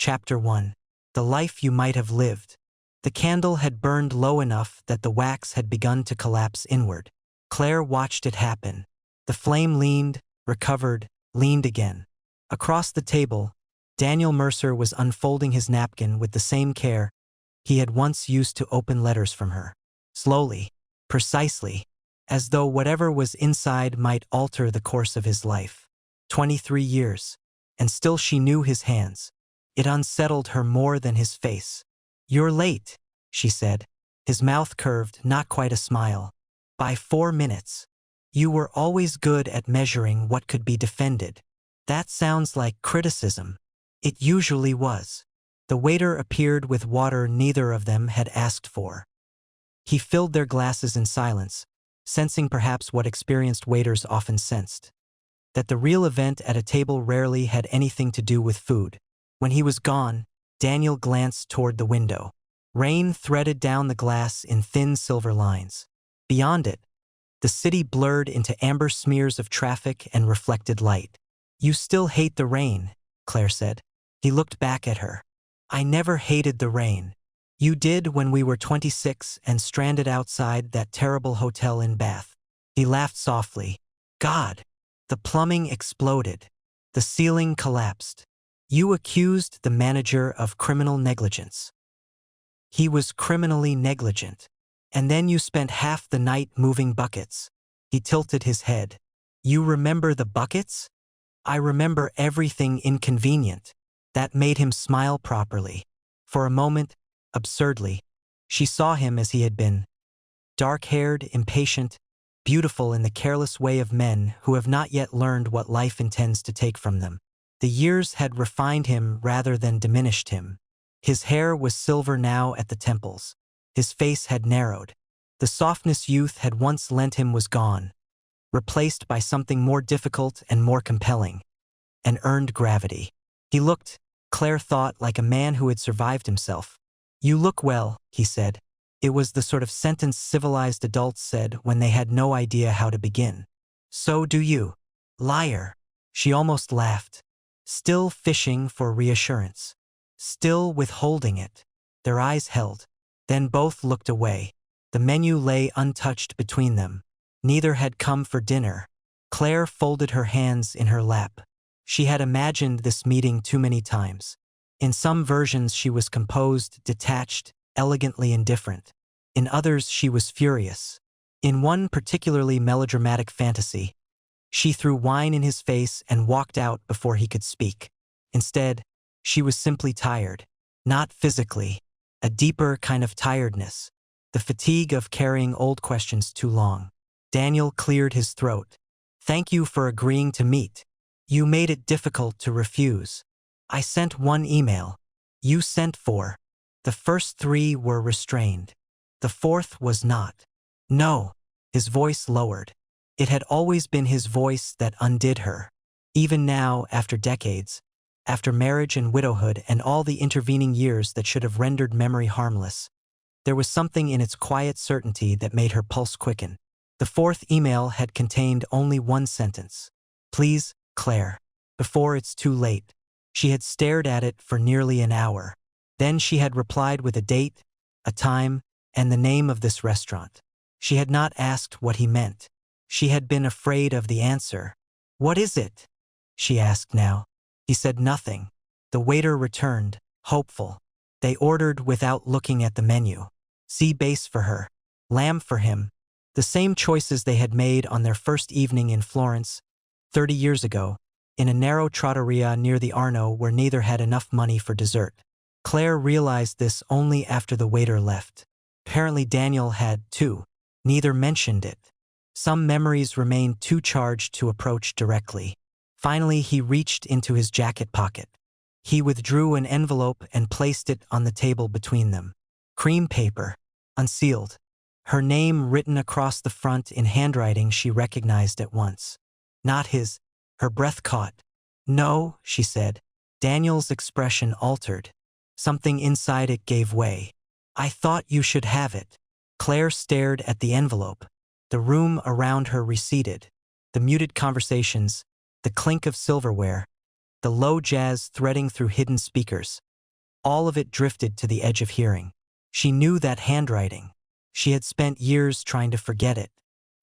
Chapter 1. The Life You Might Have Lived. The candle had burned low enough that the wax had begun to collapse inward. Claire watched it happen. The flame leaned, recovered, leaned again. Across the table, Daniel Mercer was unfolding his napkin with the same care he had once used to open letters from her. Slowly, precisely, as though whatever was inside might alter the course of his life. 23 years, and still she knew his hands. It unsettled her more than his face. "You're late," she said, his mouth curved, not quite a smile. "By 4 minutes. You were always good at measuring what could be defended." "That sounds like criticism." It usually was. The waiter appeared with water neither of them had asked for. He filled their glasses in silence, sensing perhaps what experienced waiters often sensed, that the real event at a table rarely had anything to do with food. When he was gone, Daniel glanced toward the window. Rain threaded down the glass in thin silver lines. Beyond it, the city blurred into amber smears of traffic and reflected light. "You still hate the rain," Claire said. He looked back at her. "I never hated the rain. You did when we were 26 and stranded outside that terrible hotel in Bath." He laughed softly. "God!" The plumbing exploded. The ceiling collapsed. "You accused the manager of criminal negligence. He was criminally negligent. And then you spent half the night moving buckets." He tilted his head. "You remember the buckets?" "I remember everything inconvenient." That made him smile properly. For a moment, absurdly, she saw him as he had been. Dark-haired, impatient, beautiful in the careless way of men who have not yet learned what life intends to take from them. The years had refined him rather than diminished him. His hair was silver now at the temples. His face had narrowed. The softness youth had once lent him was gone, replaced by something more difficult and more compelling, an earned gravity. He looked, Claire thought, like a man who had survived himself. "You look well," he said. It was the sort of sentence civilized adults said when they had no idea how to begin. "So do you." "Liar." She almost laughed, still fishing for reassurance, still withholding it. Their eyes held. Then both looked away. The menu lay untouched between them. Neither had come for dinner. Claire folded her hands in her lap. She had imagined this meeting too many times. In some versions she was composed, detached, elegantly indifferent. In others she was furious. In one particularly melodramatic fantasy, she threw wine in his face and walked out before he could speak. Instead, she was simply tired. Not physically. A deeper kind of tiredness. The fatigue of carrying old questions too long. Daniel cleared his throat. "Thank you for agreeing to meet. You made it difficult to refuse. I sent 1 email. You sent 4. The first 3 were restrained. The 4th was not." "No." His voice lowered. It had always been his voice that undid her. Even now, after decades, after marriage and widowhood and all the intervening years that should have rendered memory harmless, there was something in its quiet certainty that made her pulse quicken. The 4th email had contained only 1 sentence. "Please, Claire, before it's too late." She had stared at it for nearly an hour. Then she had replied with a date, a time, and the name of this restaurant. She had not asked what he meant. She had been afraid of the answer. "What is it?" she asked now. He said nothing. The waiter returned, hopeful. They ordered without looking at the menu. Sea bass for her, lamb for him. The same choices they had made on their first evening in Florence, 30 years ago, in a narrow trattoria near the Arno where neither had enough money for dessert. Claire realized this only after the waiter left. Apparently Daniel had, too. Neither mentioned it. Some memories remained too charged to approach directly. Finally, he reached into his jacket pocket. He withdrew an envelope and placed it on the table between them. Cream paper, unsealed. Her name written across the front in handwriting she recognized at once. Not his. Her breath caught. "No," she said. Daniel's expression altered. Something inside it gave way. "I thought you should have it." Claire stared at the envelope. The room around her receded. The muted conversations, the clink of silverware, the low jazz threading through hidden speakers. All of it drifted to the edge of hearing. She knew that handwriting. She had spent years trying to forget it.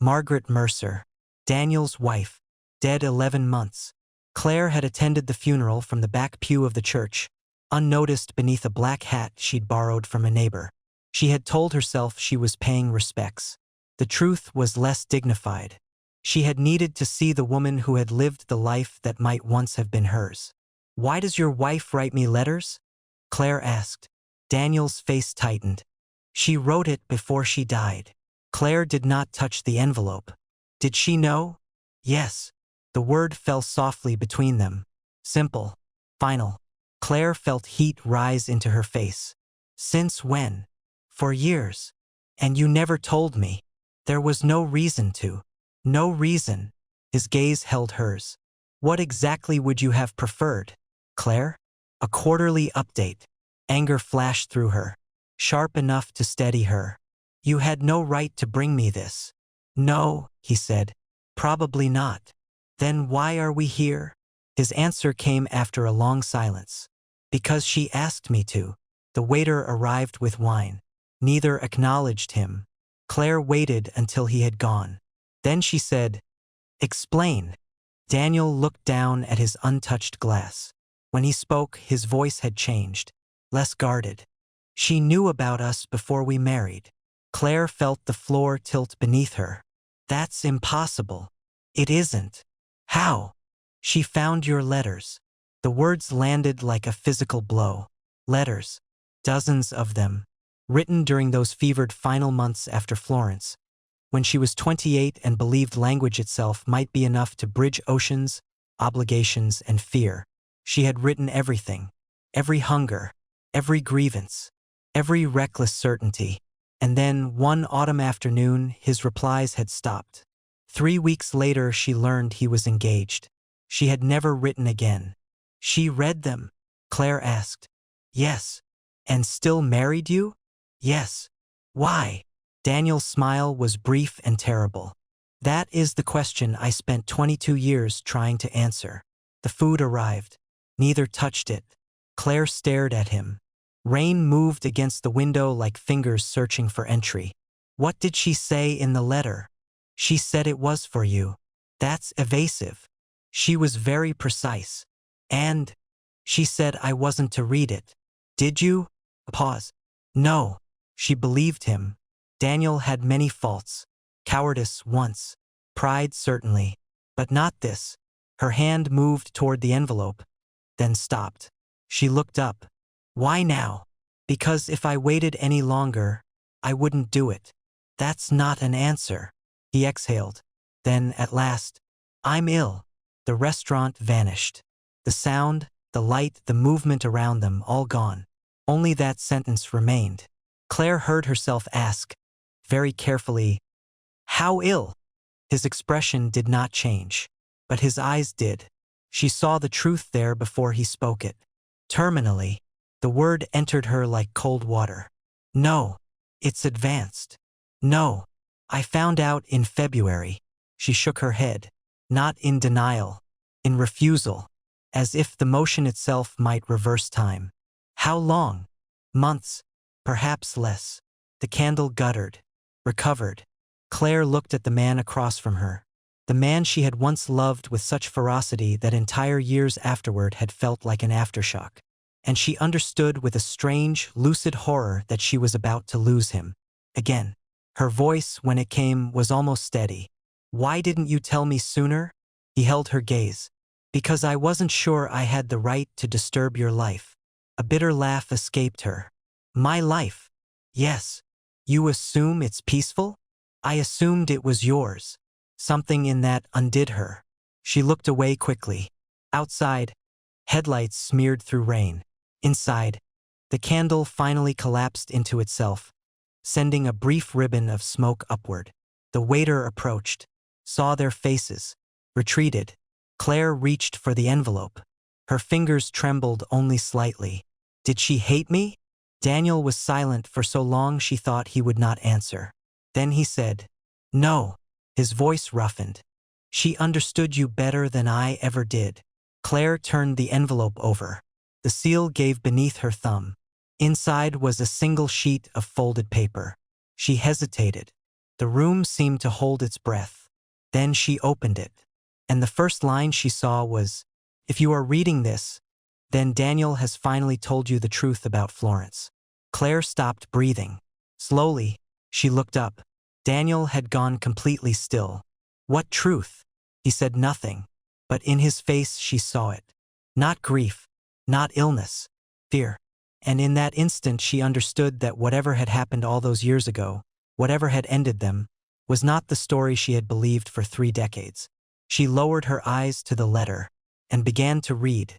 Margaret Mercer, Daniel's wife, dead 11 months. Claire had attended the funeral from the back pew of the church, unnoticed beneath a black hat she'd borrowed from a neighbor. She had told herself she was paying respects. The truth was less dignified. She had needed to see the woman who had lived the life that might once have been hers. "Why does your wife write me letters?" Claire asked. Daniel's face tightened. "She wrote it before she died." Claire did not touch the envelope. Did she know? Yes. The word fell softly between them. Simple. Final. Claire felt heat rise into her face. "Since when?" "For years. And you never told me." "There was no reason to." "No reason." His gaze held hers. "What exactly would you have preferred, Claire?" "A quarterly update." Anger flashed through her, sharp enough to steady her. "You had no right to bring me this." "No," he said. "Probably not." "Then why are we here?" His answer came after a long silence. "Because she asked me to." The waiter arrived with wine. Neither acknowledged him. Claire waited until he had gone. Then she said, "Explain." Daniel looked down at his untouched glass. When he spoke, his voice had changed, less guarded. "She knew about us before we married." Claire felt the floor tilt beneath her. "That's impossible." "It isn't." "How?" "She found your letters." The words landed like a physical blow. Letters. Dozens of them. Written during those fevered final months after Florence, when she was 28 and believed language itself might be enough to bridge oceans, obligations, and fear. She had written everything. Every hunger. Every grievance. Every reckless certainty. And then, one autumn afternoon, his replies had stopped. 3 weeks later, she learned he was engaged. She had never written again. "She read them?" Claire asked. "Yes." "And still married you?" "Yes." "Why?" Daniel's smile was brief and terrible. "That is the question I spent 22 years trying to answer." The food arrived. Neither touched it. Claire stared at him. Rain moved against the window like fingers searching for entry. "What did she say in the letter?" "She said it was for you." "That's evasive." "She was very precise." "And?" "She said I wasn't to read it." "Did you?" Pause. "No." She believed him. Daniel had many faults. Cowardice once. Pride certainly. But not this. Her hand moved toward the envelope, then stopped. She looked up. "Why now?" "Because if I waited any longer, I wouldn't do it." "That's not an answer." He exhaled. Then, at last, "I'm ill." The restaurant vanished. The sound, the light, the movement around them, all gone. Only that sentence remained. Claire heard herself ask, very carefully, "How ill?" His expression did not change, but his eyes did. She saw the truth there before he spoke it. "Terminally." The word entered her like cold water. "No. It's advanced." "No. I found out in February." She shook her head. Not in denial. In refusal. As if the motion itself might reverse time. "How long?" "Months. Perhaps less." The candle guttered. Recovered. Claire looked at the man across from her. The man she had once loved with such ferocity that entire years afterward had felt like an aftershock. And she understood with a strange, lucid horror that she was about to lose him. Again. Her voice, when it came, was almost steady. "Why didn't you tell me sooner?" He held her gaze. "Because I wasn't sure I had the right to disturb your life." A bitter laugh escaped her. "My life?" "Yes. You assume it's peaceful?" "I assumed it was yours." Something in that undid her. She looked away quickly. Outside, headlights smeared through rain. Inside, the candle finally collapsed into itself, sending a brief ribbon of smoke upward. The waiter approached, saw their faces, retreated. Claire reached for the envelope. Her fingers trembled only slightly. "Did she hate me?" Daniel was silent for so long she thought he would not answer. Then he said, "No." His voice roughened. "She understood you better than I ever did." Claire turned the envelope over. The seal gave beneath her thumb. Inside was a single sheet of folded paper. She hesitated. The room seemed to hold its breath. Then she opened it. And the first line she saw was, "If you are reading this, then Daniel has finally told you the truth about Florence." Claire stopped breathing. Slowly, she looked up. Daniel had gone completely still. "What truth?" He said nothing, but in his face she saw it. Not grief, not illness, fear. And in that instant she understood that whatever had happened all those years ago, whatever had ended them, was not the story she had believed for 3 decades. She lowered her eyes to the letter and began to read.